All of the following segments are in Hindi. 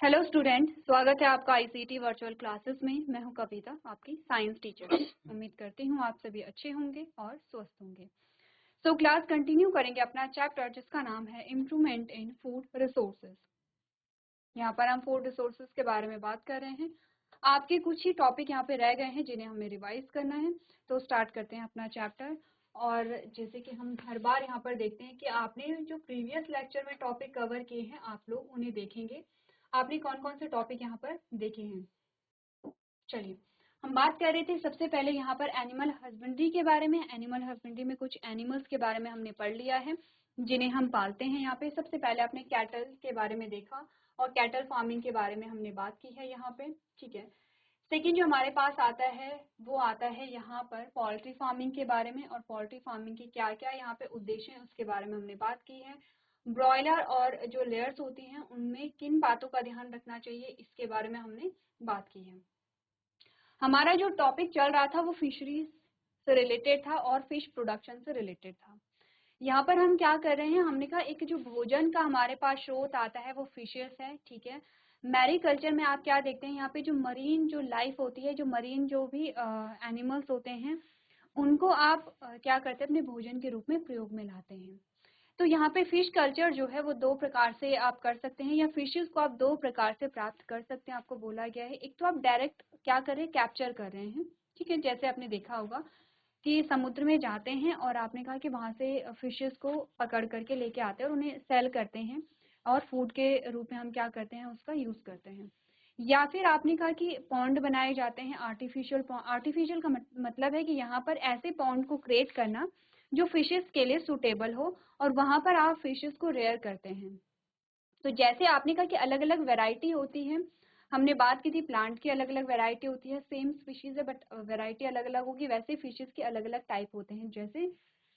हेलो स्टूडेंट, स्वागत है आपका आईसीटी वर्चुअल क्लासेस में। मैं हूं कविता, आपकी साइंस टीचर। उम्मीद करती हूं आप सभी अच्छे होंगे और स्वस्थ होंगे। सो क्लास कंटिन्यू करेंगे अपना चैप्टर जिसका नाम है इम्प्रूवमेंट इन फूड रिसोर्सेज। यहाँ पर हम फूड रिसोर्सेज के बारे में बात कर रहे हैं। आपके कुछ ही टॉपिक यहाँ पे रह गए हैं जिन्हें हमें रिवाइज करना है। तो स्टार्ट करते हैं अपना चैप्टर। और जैसे कि हम हर बार यहाँ पर देखते हैं कि आपने जो प्रीवियस लेक्चर में टॉपिक कवर किए हैं आप लोग उन्हें देखेंगे। आपने कौन कौन से टॉपिक यहाँ पर देखे हैं। चलिए, हम बात कर रहे थे सबसे पहले यहाँ पर एनिमल हस्बेंड्री के बारे में। एनिमल हस्बेंड्री में कुछ एनिमल्स के बारे में हमने पढ़ लिया है जिन्हें हम पालते हैं। यहाँ पे सबसे पहले आपने कैटल के बारे में देखा और कैटल फार्मिंग के बारे में हमने बात की है यहाँ पे। ठीक है, सेकेंड जो हमारे पास आता है वो आता है यहाँ पर पोल्ट्री फार्मिंग के बारे में, और पोल्ट्री फार्मिंग के क्या क्या यहाँ पे उद्देश्य हैं उसके बारे में हमने बात की है। ब्रॉयलर और जो लेयर्स होती हैं उनमें किन बातों का ध्यान रखना चाहिए इसके बारे में हमने बात की है। हमारा जो टॉपिक चल रहा था वो फिशरीज से रिलेटेड था और फिश प्रोडक्शन से रिलेटेड था। यहाँ पर हम क्या कर रहे हैं, हमने कहा एक जो भोजन का हमारे पास स्रोत आता है वो फिशेस है। ठीक है, मैरीकल्चर में आप क्या देखते हैं, यहाँ पे जो मरीन जो लाइफ होती है, जो मरीन जो भी एनिमल्स होते हैं उनको आप क्या करते हैं, अपने भोजन के रूप में प्रयोग में लाते हैं। तो यहाँ पे फिश कल्चर जो है वो दो प्रकार से आप कर सकते हैं, या फिशेस को आप दो प्रकार से प्राप्त कर सकते हैं। आपको बोला गया है, एक तो आप डायरेक्ट क्या कर रहे हैं, कैप्चर कर रहे हैं। ठीक है, जैसे आपने देखा होगा कि समुद्र में जाते हैं और आपने कहा कि वहां से फिशेस को पकड़ करके लेके आते हैं और उन्हें सेल करते हैं और फूड के रूप में हम क्या करते हैं, उसका यूज करते हैं। या फिर आपने कहा कि पॉन्ड बनाए जाते हैं आर्टिफिशियल। आर्टिफिशियल का मतलब है कि यहाँ पर ऐसे पॉन्ड को क्रिएट करना जो फिशेस के लिए सुटेबल हो, और वहां पर आप फिशेस को रेयर करते हैं। तो जैसे आपने कहा कि अलग अलग वैरायटी होती है, हमने बात की थी प्लांट की अलग अलग वैरायटी होती है, सेम स्पीशीज है बट वैरायटी अलग अलग होगी, वैसे फिशेस के अलग अलग टाइप होते हैं। जैसे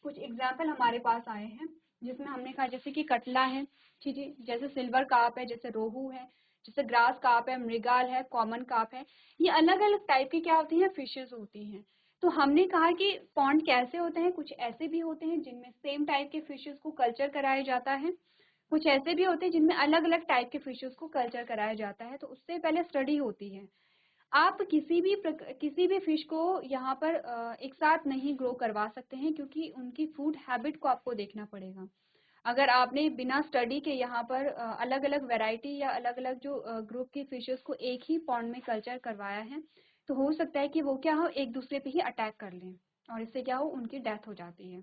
कुछ एग्जाम्पल हमारे पास आए हैं जिसमें हमने कहा जैसे कि कटला है, ठीक है, जैसे सिल्वर कार्प है, जैसे रोहू है, जैसे ग्रास कार्प है, मृगाल है, कॉमन कार्प है। ये अलग अलग टाइप की क्या होती है, फिशेस होती हैं। तो हमने कहा कि पॉन्ड कैसे होते हैं, कुछ ऐसे भी होते हैं जिनमें सेम टाइप के फिशेस को कल्चर कराया जाता है, कुछ ऐसे भी होते हैं जिनमें अलग अलग टाइप के फिशेस को कल्चर कराया जाता है। तो उससे पहले स्टडी होती है। आप किसी भी फिश को यहाँ पर एक साथ नहीं ग्रो करवा सकते हैं क्योंकि उनकी फूड हैबिट को आपको देखना पड़ेगा। अगर आपने बिना स्टडी के यहाँ पर अलग अलग वैरायटी या अलग अलग जो ग्रुप की फिशेस को एक ही पॉन्ड में कल्चर करवाया है तो हो सकता है कि वो क्या हो, एक दूसरे पे ही अटैक कर लें और इससे क्या हो, उनकी डेथ हो जाती है।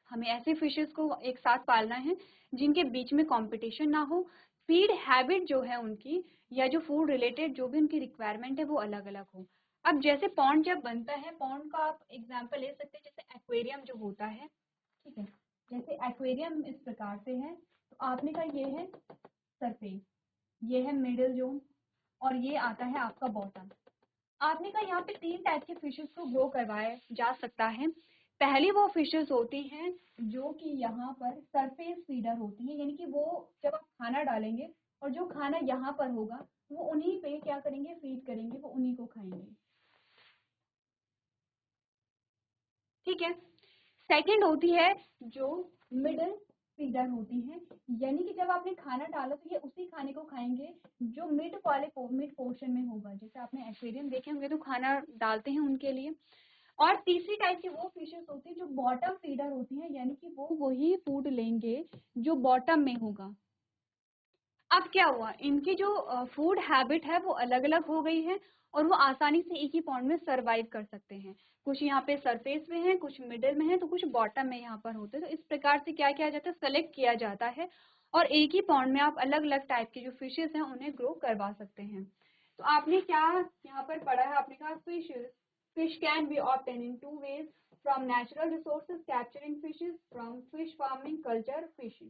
हमें ऐसे फिशेस को एक साथ पालना है जिनके बीच में कंपटीशन ना हो, फीड हैबिट जो है उनकी या जो फूड रिलेटेड जो भी उनकी रिक्वायरमेंट है वो अलग अलग हो। अब जैसे पॉन्ड जब बनता है, पॉन्ड का आप एग्जांपल ले सकते हैं जैसे एक्वेरियम जो होता है। ठीक है, जैसे एक्वेरियम इस प्रकार से है, तो आपने कहा ये है सरफेस, ये है मिडिल जोन, और ये आता है आपका बॉटम। आपने कहा यहाँ पे तीन टाइप के फिशेस को ग्रो करवाया जा सकता है। पहली वो फिशेस होती हैं जो कि यहाँ पर सरफेस फीडर होती हैं, यानी कि वो जब आप खाना डालेंगे और जो खाना यहाँ पर होगा वो उन्हीं पे क्या करेंगे, फीड करेंगे, वो उन्हीं को खाएंगे। ठीक है, सेकंड होती है जो मिडिल फीडर होती है, यानी कि जब आपने खाना डाला तो ये उसी खाने को खाएंगे जो मिड पोर्शन में होगा। जैसे आपने एक्वेरियम देखे होंगे तो खाना डालते हैं उनके लिए। और तीसरी टाइप की वो फिशेस होती है जो बॉटम फीडर होती है, यानी कि वो वही फूड लेंगे जो बॉटम में होगा। अब क्या हुआ, इनकी जो फूड हैबिट है वो अलग अलग हो गई है और वो आसानी से एक ही पॉन्ड में सरवाइव कर सकते हैं। कुछ यहाँ पे सरफेस में है, कुछ मिडिल में है, तो कुछ बॉटम में यहाँ पर होते हैं। तो इस प्रकार से क्या किया जाता है, सेलेक्ट किया जाता है और एक ही पॉन्ड में आप अलग अलग टाइप के जो फिशेस हैं उन्हें ग्रो करवा सकते हैं। तो आपने क्या यहाँ पर पढ़ा है, आपने कहा fish can be obtain in two ways, from natural resources capturing fishes, from fish farming culture fishing.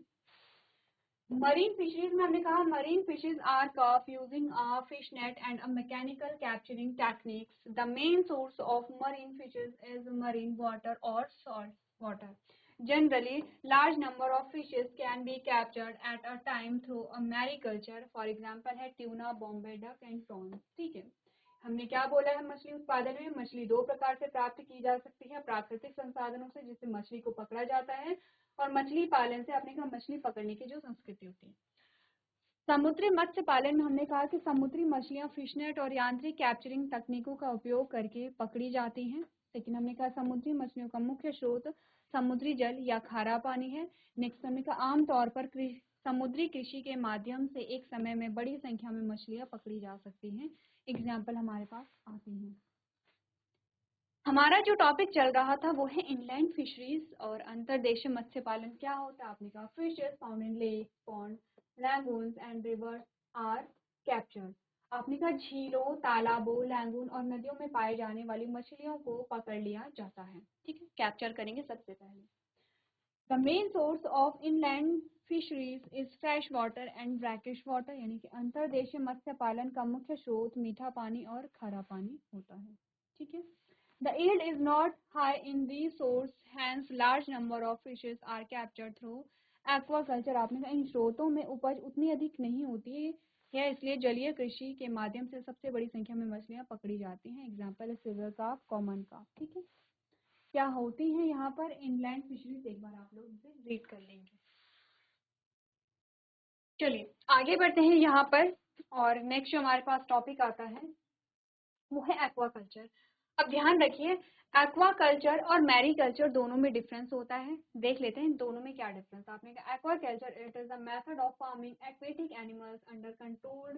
Marine fisheries में हमने कहा marine fishes are caught using a fish net and a mechanical capturing techniques. The main source of marine fishes is marine water or salt water. Generally, large number of fishes can be captured at a time through a mariculture. For example है tuna, bombay duck and prawns. ठीक है, हमने क्या बोला है, मछली उत्पादन में मछली दो प्रकार से प्राप्त की जा सकती है, प्राकृतिक संसाधनों से जिससे मछली को पकड़ा जाता है, और मछली पालन से, आपने कहा मछली पकड़ने की जो संस्कृति होती है। समुद्री मत्स्य पालन में हमने कहा कि समुद्री मछलियां फिशनेट और यांत्रिक कैप्चरिंग तकनीकों का उपयोग करके पकड़ी जाती हैं। लेकिन हमने कहा समुद्री मछलियों का मुख्य स्रोत समुद्री जल या खारा पानी है। नेक्स्ट हमने कहा आमतौर पर समुद्री कृषि के माध्यम से एक समय में बड़ी संख्या में मछलियां पकड़ी जा सकती हैं। एग्जाम्पल हमारे पास आती हैं। हमारा जो टॉपिक चल रहा था वो है इनलैंड फिशरीज और अंतर्देशीय मत्स्य पालन क्या होता है। आपने कहा fishes found in lake, pond, lagoons and rivers are captured. आपने कहा झीलों, तालाबों, लैगून और नदियों में पाए जाने वाली मछलियों को पकड़ लिया जाता है। ठीक है, कैप्चर करेंगे सबसे पहले। The main source of inland fisheries is fresh water and brackish water, यानी कि अंतर्देशीय मत्स्य पालन का मुख्य स्रोत मीठा पानी और खारा पानी होता है। ठीक है। The yield is not high in these sources, hence large number of fishes are captured through aquaculture। आपने कहा इन स्रोतों में उपज उतनी अधिक नहीं होती है, इसलिए जलीय कृषि के माध्यम से सबसे बड़ी संख्या में मछलियां पकड़ी जाती हैं। एग्जाम्पल है सिल्वर कार्प, कॉमन कार्प। ठीक है, क्या होती हैं यहाँ पर इनलैंड फिशरीज, एक बार आप लोग इसे रीड कर लेंगे। चलिए आगे बढ़ते हैं यहाँ पर, और नेक्स्ट जो हमारे पास टॉपिक आता है वो है एक्वाकल्चर। अब ध्यान रखिए एक्वाकल्चर और मैरीकल्चर दोनों में डिफरेंस होता है। देख लेते हैं दोनों में क्या डिफरेंस। आपने कहा aquaculture it is a method of farming aquatic animals under controlled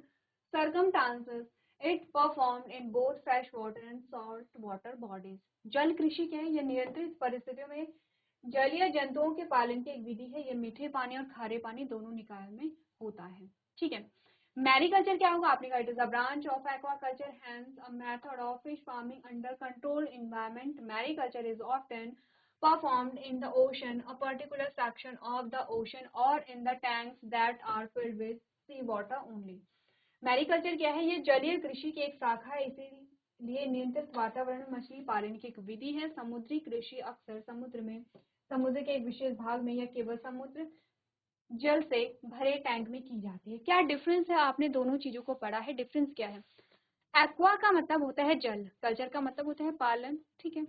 circumstances. It performed in both fresh water and salt water bodies. जल कृषि क्या है, यह नियंत्रित परिस्थितियों में जलीय जंतुओं के पालन की एक विधि है। यह मीठे पानी और खारे पानी दोनों निकाय में होता है। ठीक है। मैरीकल्चर क्या होगा, आपने कहा it is a branch of aquaculture, hence a method of fish farming under controlled environment. Mariculture is often performed in the ocean, a particular section of the ocean or in the tanks that are filled with sea water only। Mariculture क्या है, ये जलीय कृषि की एक शाखा है, इसीलिए नियंत्रित वातावरण में मछली पालन की एक विधि है। समुद्री कृषि अक्सर समुद्र के एक विशेष भाग में या केवल समुद्र जल से भरे टैंक में की जाती है। क्या डिफरेंस है, आपने दोनों चीजों को पढ़ा है। डिफरेंस क्या है, एक्वा का मतलब होता है जल, कल्चर का मतलब होता है पालन। ठीक है,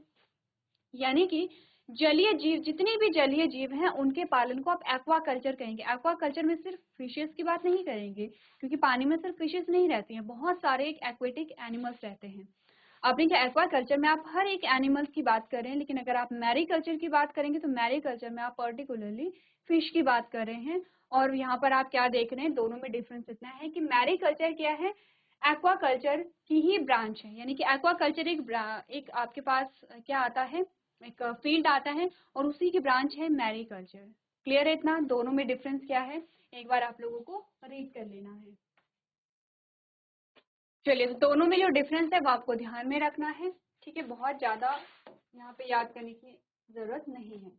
यानी कि जलीय जीव, जितने भी जलीय जीव हैं उनके पालन को आप एक्वा कल्चर कहेंगे। एक्वा कल्चर में सिर्फ फिशेस की बात नहीं करेंगे, क्योंकि पानी में सिर्फ फिशेस नहीं रहती हैं, बहुत सारे एक्वेटिक एनिमल्स रहते हैं। आपने क्या एक्वा कल्चर में आप हर एक एनिमल्स की बात कर रहे हैं, लेकिन अगर आप मैरी कल्चर की बात करेंगे तो मैरी कल्चर में आप पर्टिकुलरली फिश की बात कर रहे हैं। और यहाँ पर आप क्या देख रहे हैं, दोनों में डिफरेंस इतना है कि मैरी कल्चर क्या है, एक्वा कल्चर की ही ब्रांच है। यानी कि एक्वा कल्चर एक आपके पास क्या आता है, एक फील्ड आता है, और उसी की ब्रांच है मैरी कल्चर। क्लियर है इतना, दोनों में डिफरेंस क्या है, एक बार आप लोगों को रीड कर लेना है। चलिए दोनों में जो डिफरेंस है वो आपको ध्यान में रखना है। ठीक है, बहुत ज्यादा यहाँ पे याद करने की जरूरत नहीं है।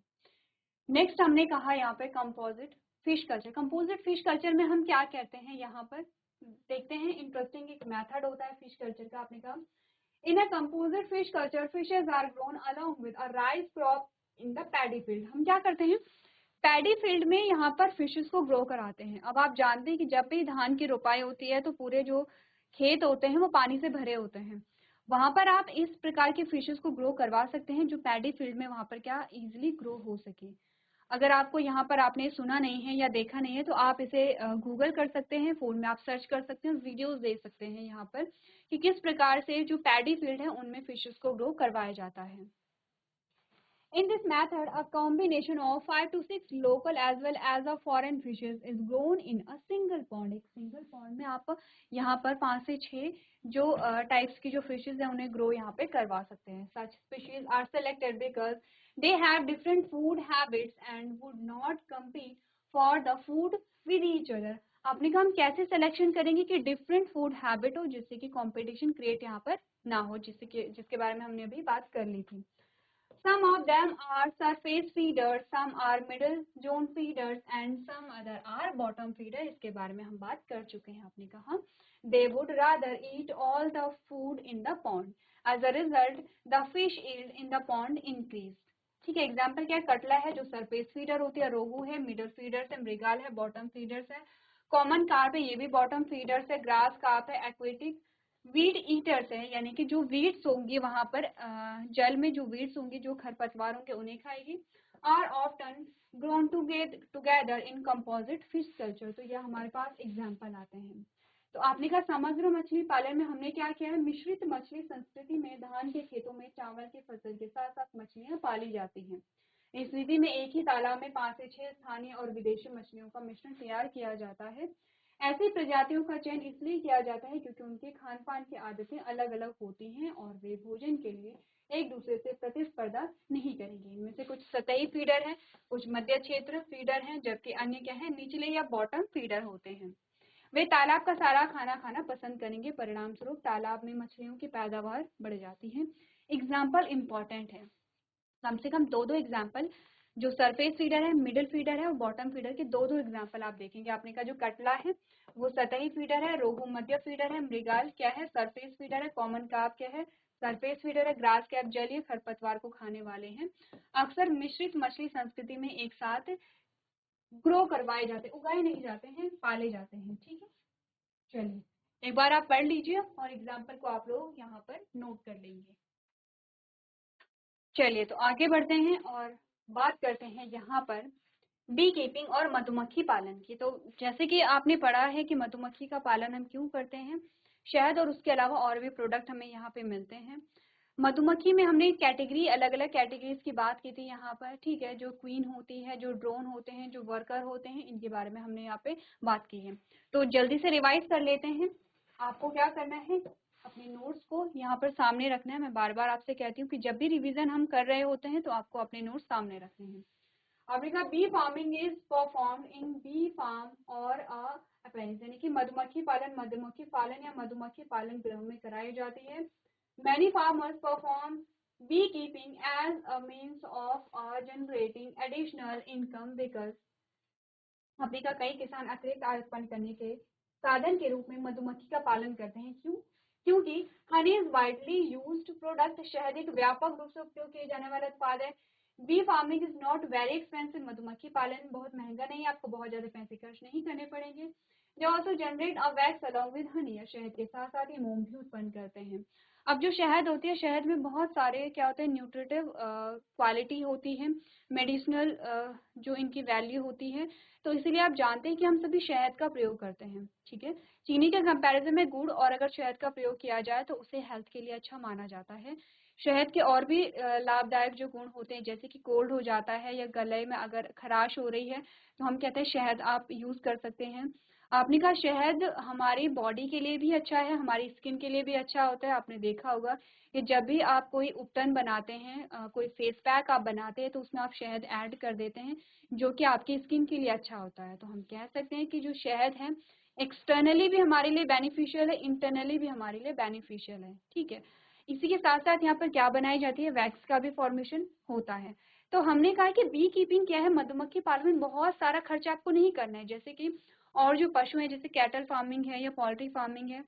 नेक्स्ट हमने कहा यहाँ पे composite fish culture. Composite fish culture में हम क्या कहते हैं, यहाँ पर देखते हैं। इंटरेस्टिंग एक मेथड होता है फिश कल्चर का। आपने कहा in a composite fish culture fishes are grown along with a rice crop in the paddy field. हम क्या करते हैं, पैडी फील्ड में यहाँ पर फिशेस को ग्रो कराते हैं। अब आप जानते हैं कि जब भी धान की रोपाई होती है तो पूरे जो खेत होते हैं वो पानी से भरे होते हैं, वहां पर आप इस प्रकार के फिशेस को ग्रो करवा सकते हैं जो पैडी फील्ड में वहां पर क्या इजीली ग्रो हो सके। अगर आपको यहाँ पर आपने सुना नहीं है या देखा नहीं है तो आप इसे गूगल कर सकते हैं, फोन में आप सर्च कर सकते हैं, वीडियोस देख सकते हैं यहाँ पर कि किस प्रकार से जो पैडी फील्ड है उनमें फिशेस को ग्रो करवाया जाता है। In this method, a combination of 5 to 6 local as well as a foreign fishes is grown in a single pond। एक single pond में आप यहाँ पर 5 से 6 जो टाइप्स की जो फिशेज है उन्हें ग्रो यहाँ पे करवा सकते हैं। Such species are selected because they have different food habits and would not compete for the food with each other। आपने कहा हम कैसे सिलेक्शन करेंगे कि डिफरेंट फूड हैबिट हो जिससे कि कंपटीशन क्रिएट यहाँ पर ना हो, जिसके बारे में हमने अभी बात कर ली थी। Some of them are surface feeders, some are middle zone feeders and some other are bottom feeder। इसके बारे में हम बात कर चुके हैं। आपने कहा they would rather eat all the food in the pond, as a result the fish yield in the pond increased। ठीक है, एग्जाम्पल क्या है, कटला है जो सरफेस फीडर होती है, रोहू है मिडल फीडर्स है, मृगाल है बॉटम फीडर्स है, कॉमन कार्प है ये भी बॉटम फीडर्स है, ग्रास कार्प है, एक्वेटिक वीड ईटर्स है, यानी कि जो वीड्स होंगी वहां पर जल में जो वीड्स होंगी जो खरपतवार होंगे उन्हें खाएगी, are often grown together in composite fish culture. तो यह हमारे पास एग्जाम्पल आते हैं। तो आपने कहा समग्र मछली पालन में हमने क्या किया है, मिश्रित मछली संस्कृति में धान के खेतों में चावल की फसल के साथ साथ मछलियां पाली जाती हैं। इस विधि में एक ही तालाब में 5 से 6 स्थानीय और विदेशी मछलियों का मिश्रण तैयार किया जाता है। ऐसी प्रजातियों का चयन इसलिए किया जाता है क्योंकि उनके खान पान की आदतें अलग अलग होती हैं और वे भोजन के लिए एक दूसरे से प्रतिस्पर्धा नहीं करेंगे। इनमें से कुछ सतही फीडर हैं, कुछ मध्य क्षेत्र फीडर हैं, जबकि अन्य क्या है, निचले या बॉटम फीडर होते हैं। वे तालाब का सारा खाना खाना पसंद करेंगे, परिणाम स्वरूप तालाब में मछलियों की पैदावार बढ़ जाती है। एग्जाम्पल इंपॉर्टेंट है, कम से कम दो एग्जाम्पल, जो सरफेस फीडर है, मिडिल फीडर है और बॉटम फीडर के दो एग्जाम्पल आप देखेंगे। आपने का जो कटला है वो सतही फीडर है, रोहू मध्य फीडर है, मृगाल क्या है, सरफेस फीडर है, कॉमन कार्प क्या है, सरफेस फीडर है, ग्रास कैप जलीय खरपतवार को खाने वाले हैं। अक्सर मिश्रित मछली संस्कृति में एक साथ ग्रो करवाए जाते, उगाए नहीं जाते हैं, पाले जाते हैं। ठीक है, चलिए एक बार आप पढ़ लीजिए और एग्जाम्पल को आप लोग यहाँ पर नोट कर लेंगे। चलिए तो आगे बढ़ते हैं और बात करते हैं यहाँ पर बी कीपिंग और मधुमक्खी पालन की। तो जैसे कि आपने पढ़ा है कि मधुमक्खी का पालन हम क्यों करते हैं, शहद और उसके अलावा और भी प्रोडक्ट हमें यहाँ पे मिलते हैं। मधुमक्खी में हमने कैटेगरी, अलग अलग कैटेगरीज की बात की थी यहाँ पर। ठीक है, जो क्वीन होती है, जो ड्रोन होते हैं, जो वर्कर होते हैं, इनके बारे में हमने यहाँ पे बात की है। तो जल्दी से रिवाइज कर लेते हैं। आपको क्या करना है, अपने नोट्स को यहाँ पर सामने रखना है। मैं बार बार आपसे कहती हूँ कि जब भी रिवीजन हम कर रहे होते हैं तो आपको अपने नोट्स सामने रखने हैं। आपने कहा bee farming is performed in bee farm और अपेरेंस, यानी कि मधुमक्खी पालन या मधुमक्खी पालन गृह में कराई जाती है। Many farmers perform bee keeping as a means of generating additional income because, आपने कहा कई किसान अतिरिक्त आय उत्पन्न करने के साधन के रूप में मधुमक्खी का पालन करते हैं। क्यों? क्योंकि honey is widely used product, शहद एक व्यापक रूप से उपयोग किए जाने वाला उत्पाद है। B farming is not very expensive, मधुमक्खी पालन बहुत महंगा नहीं है, आपको बहुत ज्यादा पैसे खर्च नहीं करने पड़ेंगे। They also generate a wax along with Honey, या शहद के साथ साथ ये मोम भी उत्पन्न करते हैं। अब जो शहद होती है, शहद में बहुत सारे क्या होते हैं, न्यूट्रिटिव क्वालिटी होती है, मेडिसिनल जो इनकी वैल्यू होती है। तो इसीलिए आप जानते हैं कि हम सभी शहद का प्रयोग करते हैं। ठीक है, चीनी के कंपैरिजन में गुड़ और अगर शहद का प्रयोग किया जाए तो उसे हेल्थ के लिए अच्छा माना जाता है। शहद के और भी लाभदायक जो गुण होते हैं, जैसे कि कोल्ड हो जाता है या गले में अगर खराश हो रही है तो हम कहते हैं शहद आप यूज कर सकते हैं। आपने कहा शहद हमारी बॉडी के लिए भी अच्छा है, हमारी स्किन के लिए भी अच्छा होता है। आपने देखा होगा कि जब भी आप कोई उपटन बनाते हैं, कोई फेस पैक आप बनाते हैं तो उसमें आप शहद ऐड कर देते हैं, जो कि आपकी स्किन के लिए अच्छा होता है। तो हम कह सकते हैं कि जो शहद है एक्सटर्नली भी हमारे लिए बेनिफिशियल है, इंटरनली भी हमारे लिए बेनिफिशियल है। ठीक है, इसी के साथ साथ यहाँ पर क्या बनाई जाती है, वैक्स का भी फॉर्मेशन होता है। तो हमने कहा कि बी कीपिंग क्या है, मधुमक्खी पालन में बहुत सारा खर्च आपको नहीं करना है। जैसे कि और जो पशु है, जैसे कैटल फार्मिंग है या पोल्ट्री फार्मिंग है,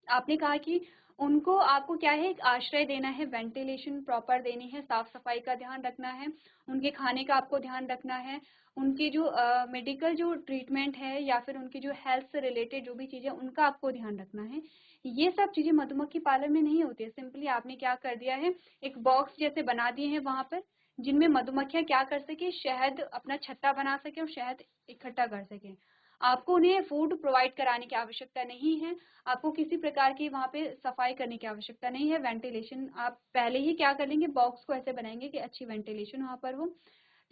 आपने कहा कि उनको आपको क्या है, एक आश्रय देना है, वेंटिलेशन प्रॉपर देनी है, साफ सफाई का ध्यान रखना है, उनके खाने का आपको ध्यान रखना है, उनकी जो मेडिकल जो ट्रीटमेंट है या फिर उनकी जो हेल्थ से रिलेटेड जो भी चीज़ें उनका आपको ध्यान रखना है। ये सब चीज़ें मधुमक्खी पालन में नहीं होती है। सिंपली आपने क्या कर दिया है, एक बॉक्स जैसे बना दिए हैं वहां पर, जिनमें मधुमक्खियां क्या कर सके, शहद अपना छत्ता बना सके और शहद इकट्ठा कर सके। आपको उन्हें फूड प्रोवाइड कराने की आवश्यकता नहीं है, आपको किसी प्रकार की वहाँ पे सफाई करने की आवश्यकता नहीं है। वेंटिलेशन आप पहले ही क्या कर लेंगे, बॉक्स को ऐसे बनाएंगे कि अच्छी वेंटिलेशन वहाँ पर हो।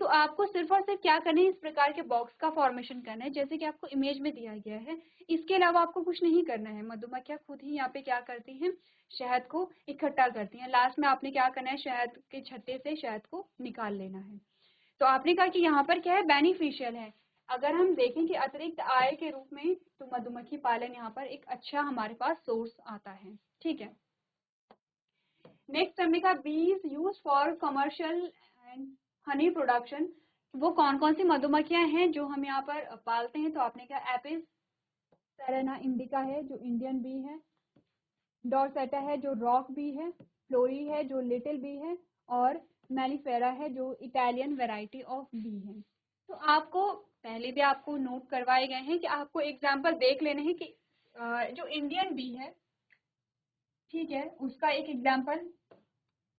तो आपको सिर्फ और सिर्फ क्या करना है, इस प्रकार के बॉक्स का फॉर्मेशन करना है जैसे कि आपको इमेज में दिया गया है। इसके अलावा आपको कुछ नहीं करना है। मधुमक्खियां खुद ही यहाँ पे क्या करती हैं, शहद को इकट्ठा करती हैं। लास्ट में आपने क्या करना है, शहद के छत्ते से शहद को निकाल लेना है। तो आपने कहा कि यहाँ पर क्या है, बेनिफिशियल है। अगर हम देखें कि अतिरिक्त आय के रूप में, तो मधुमक्खी पालन यहाँ पर एक अच्छा हमारे पास सोर्स आता है। ठीक है, नेक्स्ट हमने कहा बीज use for commercial and honey production. वो कौन कौन सी मधुमक्खियां हैं जो हम यहाँ पर पालते हैं, तो आपने कहा एपिस सेरेना इंडिका है जो इंडियन बी है, डॉर्सेटा है जो रॉक बी है, फ्लोरी है जो लिटिल बी है, और मेलिफेरा है जो इटालियन वेराइटी ऑफ बी है। तो आपको पहले भी आपको नोट करवाए गए हैं कि आपको एग्जाम्पल देख लेने हैं कि जो इंडियन बी है, ठीक है, उसका एक एग्जाम्पल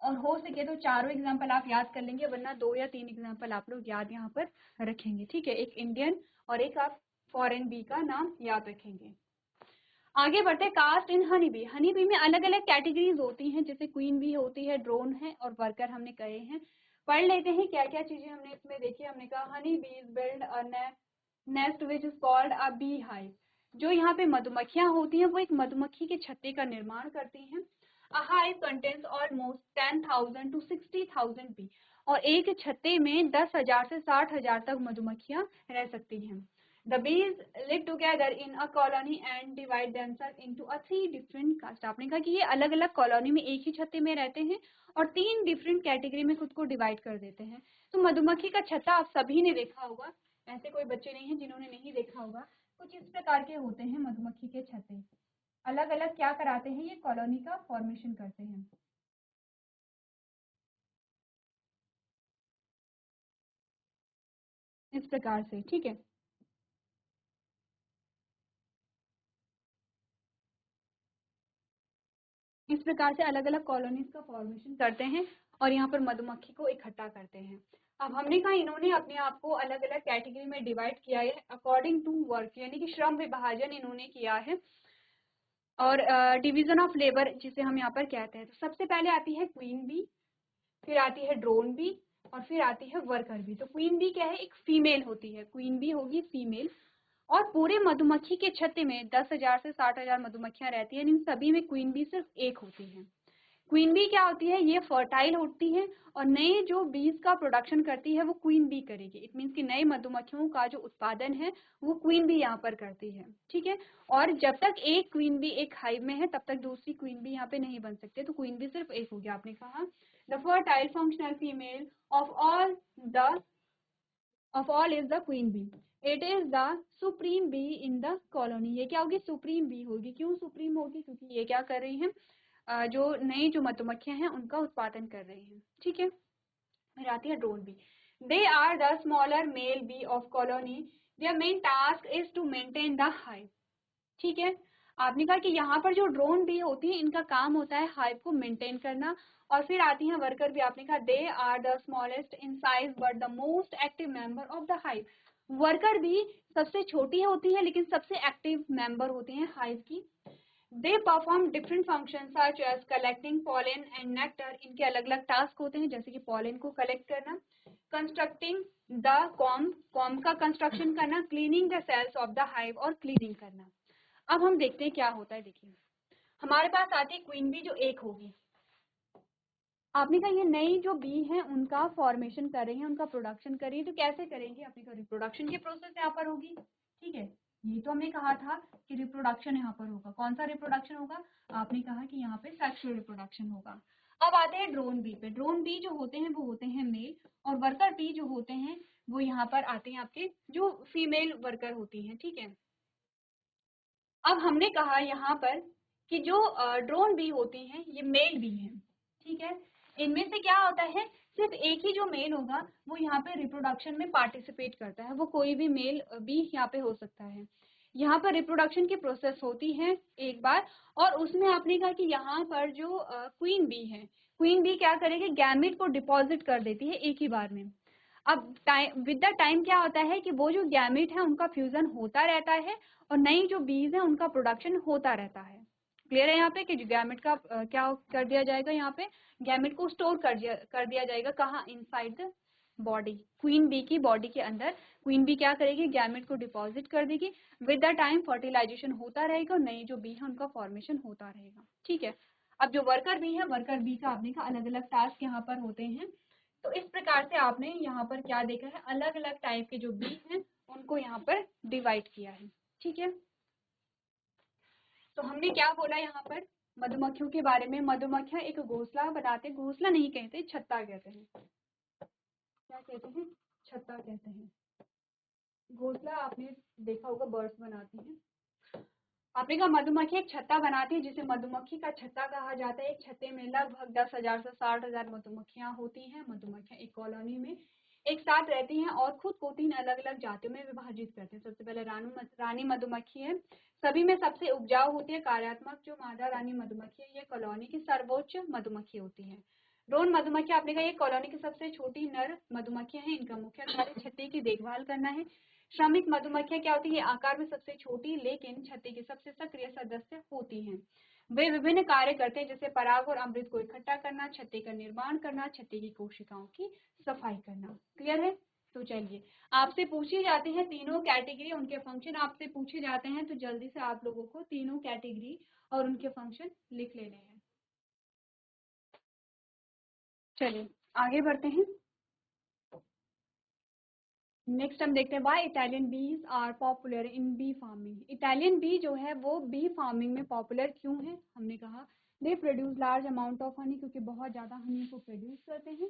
और हो सके तो चारों एग्जाम्पल आप याद कर लेंगे, वरना 2 या 3 एग्जाम्पल आप लोग याद यहाँ पर रखेंगे, ठीक है। एक इंडियन और एक आप फॉरेन बी का नाम याद रखेंगे। आगे बढ़ते हैं, कास्ट इन हनी बी। हनी बी में अलग अलग कैटेगरीज होती हैं, जैसे क्वीन बी होती है, ड्रोन है और वर्कर हमने कहे हैं। पढ़ लेते हैं क्या क्या चीजें हमने इसमें देखी। हमने कहा हनी बीज build a nest which is called a bee hive. जो यहाँ पे मधुमक्खियां होती हैं वो एक मधुमक्खी के छत्ते का निर्माण करती हैं। A hive contains almost 10,000 to 60,000 bee. और एक छत्ते में 10,000 से 60,000 तक मधुमक्खियां रह सकती हैं। The bees live together in a colony and divide themselves into a 3 different caste। आपने कहा कि ये अलग अलग कॉलोनी में एक ही छत्ते में रहते हैं और 3 डिफरेंट कैटेगरी में खुद को डिवाइड कर देते हैं। तो मधुमक्खी का छत्ता आप सभी ने देखा होगा, ऐसे कोई बच्चे नहीं हैं जिन्होंने नहीं देखा होगा। कुछ इस प्रकार के होते हैं मधुमक्खी के छत्ते, अलग अलग क्या कराते हैं, ये कॉलोनी का फॉर्मेशन करते हैं। इस प्रकार से, ठीक है। इस प्रकार से अलग अलग कॉलोनीज का फॉर्मेशन करते हैं और यहाँ पर मधुमक्खी को इकट्ठा करते हैं। अब हमने कहा इन्होंने अपने आप को अलग अलग कैटेगरी में डिवाइड किया है अकॉर्डिंग टू वर्क, यानी कि श्रम विभाजन इन्होंने किया है और डिवीजन ऑफ लेबर जिसे हम यहाँ पर कहते हैं। तो सबसे पहले आती है क्वीन बी, फिर आती है ड्रोन बी और फिर आती है वर्कर बी। तो क्वीन बी क्या है, एक फीमेल होती है, क्वीन बी होगी फीमेल। और पूरे मधुमक्खी के छत्ते में 10,000 से 60,000 मधुमक्खियां रहती हैं, इन सभी में क्वीन बी सिर्फ एक होती है। क्वीन बी क्या होती है, ये फर्टाइल होती है और नए जो बीज का प्रोडक्शन करती है वो क्वीन बी करेगी। इट मीन्स कि नए मधुमक्खियों का जो उत्पादन है वो क्वीन बी यहाँ पर करती है, ठीक है। और जब तक एक क्वीन बी एक हाइव में है तब तक दूसरी क्वीन बी यहाँ पे नहीं बन सकते, तो क्वीन बी सिर्फ एक होगी। आपने कहा the fertile functional female of all is the queen bee. It is the supreme bee in the colony. ये क्या होगी, सुप्रीम बी होगी। क्यों सुप्रीम होगी, क्योंकि ये क्या कर रही है, जो नई जो मधुमक्खियां हैं उनका उत्पादन कर रही हैं, ठीक है। फिर आती है drone bee. They are the smaller male bee of colony. Their main task is to maintain the hive, ठीक है। आपने कहा कि यहाँ पर जो ड्रोन बी होती है इनका काम होता है हाइव को मेंटेन करना। और फिर आती है वर्कर बी। आपने कहा they are the smallest in size but the most active member of the hive. Worker bee सबसे छोटी होती है लेकिन सबसे एक्टिव मेंबर होती है हाइव की। They perform different function such as collecting pollen and nectar. इनके अलग अलग टास्क होते हैं, जैसे कि पॉलन को कलेक्ट करना, कंस्ट्रक्टिंग द कॉम्ब, कॉम्ब का कंस्ट्रक्शन करना, cleaning the cells of the hive और क्लीनिंग करना। अब हम देखते हैं क्या होता है। देखिए हमारे पास आती है क्वीन बी जो एक होगी। आपने कहा ये नई जो बी है उनका फॉर्मेशन कर रही है, उनका प्रोडक्शन कर रही है। तो कैसे करेंगे, आपने कहा रिप्रोडक्शन की प्रोसेस यहाँ पर होगी, ठीक है। ये तो हमने कहा था कि रिप्रोडक्शन यहाँ पर होगा। कौन सा रिप्रोडक्शन होगा, आपने कहा कि यहाँ पे सेक्सुअल रिप्रोडक्शन होगा। अब आते हैं ड्रोन बी पे। ड्रोन बी जो होते हैं वो होते हैं मेल और वर्कर बी जो होते हैं वो यहाँ पर आते हैं आपके जो फीमेल वर्कर होती हैं, ठीक है। अब हमने कहा यहाँ पर कि जो ड्रोन बी होती हैं ये मेल बी हैं, ठीक है। इनमें से क्या होता है, सिर्फ एक ही जो मेल होगा वो यहाँ पे रिप्रोडक्शन में पार्टिसिपेट करता है, वो कोई भी मेल बी यहाँ पे हो सकता है। यहाँ पर रिप्रोडक्शन की प्रोसेस होती है एक बार, और उसमें आपने कहा कि यहाँ पर जो क्वीन बी है, क्वीन बी क्या करेगी, गैमेट को डिपॉजिट कर देती है एक ही बार में। अब टाइम विद द टाइम क्या होता है कि वो जो गैमेट है उनका फ्यूजन होता रहता है और नई जो बीज है उनका प्रोडक्शन होता रहता है। क्लियर है यहाँ पे कि जो गैमेट का क्या कर दिया जाएगा, यहाँ पे गैमेट को स्टोर कर दिया जाएगा कहाँ, inside the body, queen bee की बॉडी के अंदर। क्वीन बी क्या करेगी, गैमेट को डिपॉजिट कर देगी। विद द टाइम फर्टिलाइजेशन होता रहेगा और नई जो बी है उनका फॉर्मेशन होता रहेगा, ठीक है। अब जो वर्कर बी है, वर्कर बी का आपने कहा अलग अलग टास्क यहाँ पर होते हैं। तो इस प्रकार से आपने यहाँ पर क्या देखा है, अलग अलग टाइप के जो बी हैं उनको यहाँ पर डिवाइड किया है, ठीक है। तो हमने क्या बोला यहाँ पर मधुमक्खियों के बारे में, मधुमक्खियां एक घोंसला बनाते, घोंसला नहीं कहते, छत्ता कहते हैं। क्या कहते हैं, छत्ता कहते हैं। घोंसला आपने देखा होगा बर्ड्स बनाती हैं। आपने कहा मधुमक्खी एक छत्ता बनाती है जिसे मधुमक्खी का छत्ता कहा जाता है। एक छत्ते में लगभग 10,000 से 60,000 मधुमक्खियां होती हैं। मधुमक्खियां एक कॉलोनी में एक साथ रहती हैं और खुद को 3 अलग अलग जातियों में विभाजित करते हैं। सबसे पहले रानी मधुमक्खी है, सभी में सबसे उपजाऊ होती है, कार्यात्मक जो मादा रानी मधुमक्खी है, ये कॉलोनी की सर्वोच्च मधुमक्खी होती है। ड्रोन मधुमक्खी आपने कहा ये कॉलोनी की सबसे छोटी नर मधुमक्खियां हैं। इनका मुख्य कार्य छत्ते की देखभाल करना है। श्रमिक मधुमक्खियां क्या होती है, आकार में सबसे छोटी लेकिन छत्ते की सबसे सक्रिय सदस्य होती हैं। वे विभिन्न कार्य करते हैं, जैसे पराग और अमृत को इकट्ठा करना, छत्ते का निर्माण करना, छत्ते की कोशिकाओं की सफाई करना। क्लियर है? तो चलिए, आपसे पूछी जाती है तीनों कैटेगरी, उनके फंक्शन आपसे पूछे जाते हैं, तो जल्दी से आप लोगों को तीनों कैटेगरी और उनके फंक्शन लिख लेने हैं। चलिए आगे बढ़ते हैं। नेक्स्ट हम देखते हैं why Italian bees are popular in bee farming. Italian bee जो है वो बी फार्मिंग में पॉपुलर क्यों है? हमने कहा they produce large amount of honey, क्योंकि बहुत ज़्यादा हनी को प्रोड्यूस करते हैं।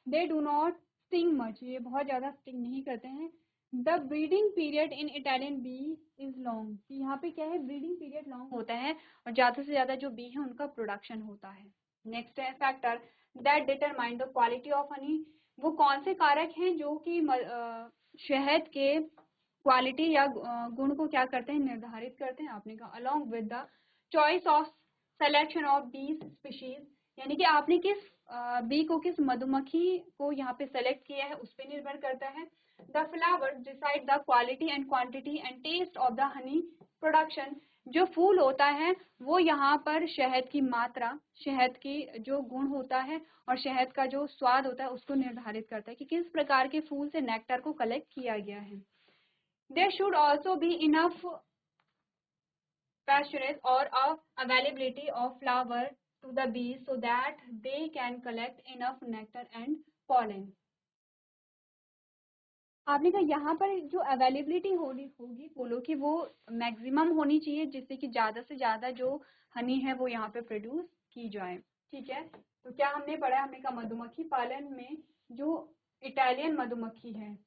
They do not sting much, ये बहुत ज़्यादा स्टिंग नहीं करते हैं। The breeding period in Italian B is long, यहाँ पे क्या है, ब्रीडिंग पीरियड लॉन्ग होता है और ज़्यादा से ज़्यादा जो बी है उनका प्रोडक्शन होता है। नेक्स्ट है factor that determine the quality of honey, वो कौन से कारक हैं जो कि शहद के क्वालिटी या गुण को क्या करते हैं, निर्धारित करते हैं। आपने कहा along with the choice of selection of बीज स्पीशीज, यानी कि आपने किस बी को, किस मधुमक्खी को यहाँ पे सेलेक्ट किया है उस पर निर्भर करता है। The flowers decide the quality and quantity and taste of the honey production, जो फूल होता है वो यहाँ पर शहद की मात्रा, शहद की जो गुण होता है और शहद का जो स्वाद होता है उसको निर्धारित करता है कि किस प्रकार के फूल से नेक्टर को कलेक्ट किया गया है। There should also be enough pasturage or availability of flower to the bees so that they can collect enough nectar and pollen. आपने कहा यहाँ पर जो अवेलेबिलिटी होगी फूलों की वो मैक्सिमम होनी चाहिए, जिससे कि ज़्यादा से ज़्यादा जो हनी है वो यहाँ पे प्रोड्यूस की जाए। ठीक है, तो क्या हमने पढ़ा, हमने कहा मधुमक्खी पालन में जो इटालियन मधुमक्खी है,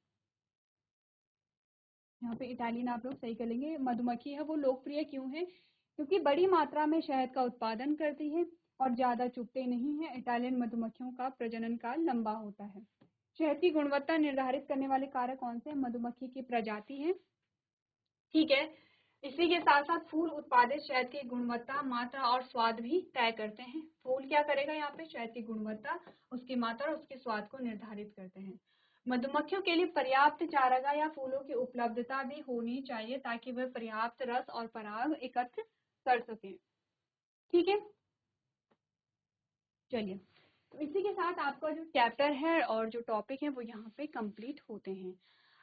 यहाँ पे इटालियन आप लोग सही कर लेंगे, मधुमक्खी है वो लोकप्रिय क्यों है, क्योंकि बड़ी मात्रा में शहद का उत्पादन करती है और ज़्यादा चुभते नहीं है। इटालियन मधुमक्खियों का प्रजनन काल लंबा होता है। शहद की गुणवत्ता निर्धारित करने वाले कारक कौन से? मधुमक्खी की प्रजाति है। ठीक है, इसी के साथ साथ फूल उत्पादित शहद की गुणवत्ता, मात्रा और स्वाद भी तय करते हैं। फूल क्या करेगा यहाँ पे, शहद की गुणवत्ता, उसकी मात्रा और उसके स्वाद को निर्धारित करते हैं। मधुमक्खियों के लिए पर्याप्त चारागाह या फूलों की उपलब्धता भी होनी चाहिए ताकि वह पर्याप्त रस और पराग एकत्र कर सकें। ठीक है, चलिए, तो इसी के साथ आपका जो चैप्टर है और जो टॉपिक है वो यहाँ पे कंप्लीट होते हैं।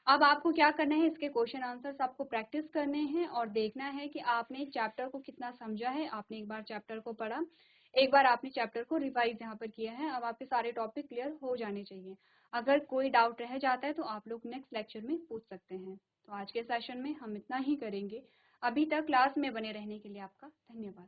अब आपको क्या करना है, इसके क्वेश्चन आंसर्स आपको प्रैक्टिस करने हैं और देखना है कि आपने चैप्टर को कितना समझा है। आपने एक बार चैप्टर को पढ़ा, एक बार आपने चैप्टर को रिवाइज यहाँ पर किया है, अब आपके सारे टॉपिक क्लियर हो जाने चाहिए। अगर कोई डाउट रह जाता है तो आप लोग नेक्स्ट लेक्चर में पूछ सकते हैं। तो आज के सेशन में हम इतना ही करेंगे। अभी तक क्लास में बने रहने के लिए आपका धन्यवाद।